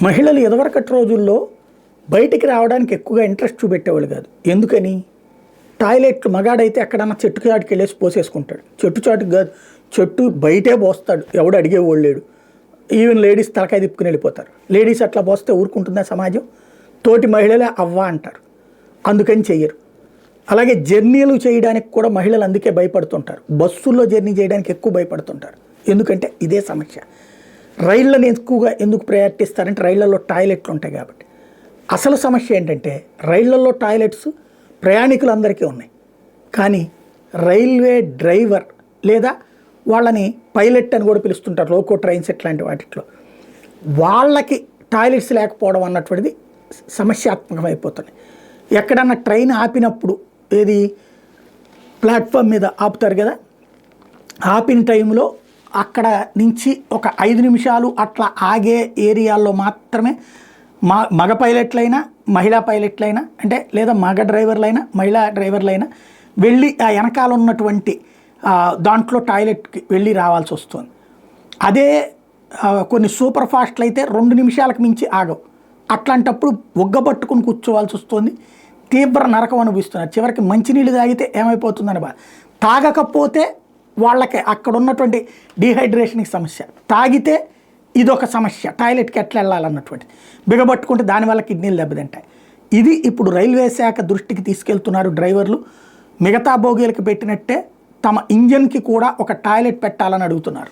మహిళలు ఎదవరకటి రోజుల్లో బయటికి రావడానికి ఎక్కువగా ఇంట్రెస్ట్ చూపెట్టేవాళ్ళు కాదు. ఎందుకని? టాయిలెట్లు మగాడైతే ఎక్కడన్నా చెట్టు చాటుకి వెళ్ళేసి పోసేసుకుంటాడు. చెట్టు చాటుకు కాదు, చెట్టు బయటే పోస్తాడు, ఎవడు అడిగేవాళ్ళు లేడు. ఈవెన్ లేడీస్ తలకాయ తిప్పుకుని వెళ్ళిపోతారు. లేడీస్ అట్లా పోస్తే ఊరుకుంటుందా సమాజం? తోటి మహిళలే అవ్వ అంటారు, అందుకని చెయ్యరు. అలాగే జర్నీలు చేయడానికి కూడా మహిళలు అందుకే భయపడుతుంటారు. బస్సుల్లో జర్నీ చేయడానికి ఎక్కువ భయపడుతుంటారు. ఎందుకంటే ఇదే సమస్య. రైళ్ళని ఎక్కువగా ఎందుకు ప్రయారిటీ ఇస్తారంటే రైళ్లలో టాయిలెట్లు ఉంటాయి కాబట్టి. అసలు సమస్య ఏంటంటే రైళ్లలో టాయిలెట్స్ ప్రయాణికులందరికీ ఉన్నాయి, కానీ రైల్వే డ్రైవర్ లేదా వాళ్ళని పైలట్ అని కూడా పిలుస్తుంటారు, లోకో ట్రైన్స్ ఇట్లాంటి వాటిలో వాళ్ళకి టాయిలెట్స్ లేకపోవడం అన్నటువంటిది సమస్యాత్మకమైపోతుంది. ఎక్కడన్నా ట్రైన్ ఆపినప్పుడు ఏది ప్లాట్ఫామ్ మీద ఆపుతారు కదా, ఆపిన టైంలో అక్కడ నుంచి ఒక 5 నిమిషాలు అట్లా ఆగే ఏరియాల్లో మాత్రమే మగ పైలట్లైనా మహిళా పైలట్లైనా అంటే లేదా మగ డ్రైవర్లైనా మహిళా డ్రైవర్లైనా వెళ్ళి ఆ వెనకాల ఉన్నటువంటి దాంట్లో టాయిలెట్కి వెళ్ళి రావాల్సి వస్తుంది. అదే కొన్ని సూపర్ ఫాస్ట్లు అయితే 2 నిమిషాలకు మించి ఆగవు. అట్లాంటప్పుడు ఒగ్గబట్టుకుని కూర్చోవాల్సి వస్తుంది. తీవ్ర నరకం అనుభవిస్తున్నారు. చివరికి మంచినీళ్ళు తాగితే ఏమైపోతుందని బాధ. తాగకపోతే వాళ్ళకి అక్కడ ఉన్నటువంటి డీహైడ్రేషన్కి సమస్య, తాగితే ఇదొక సమస్య, టాయిలెట్కి ఎట్లా వెళ్ళాలన్నటువంటి బిగబట్టుకుంటే దానివల్ల కిడ్నీలు దెబ్బతింటాయి. ఇది ఇప్పుడు రైల్వే శాఖ దృష్టికి తీసుకెళ్తున్నారు డ్రైవర్లు. మిగతా బోగీలకు పెట్టినట్టే తమ ఇంజన్కి కూడా ఒక టాయిలెట్ పెట్టాలని అడుగుతున్నారు.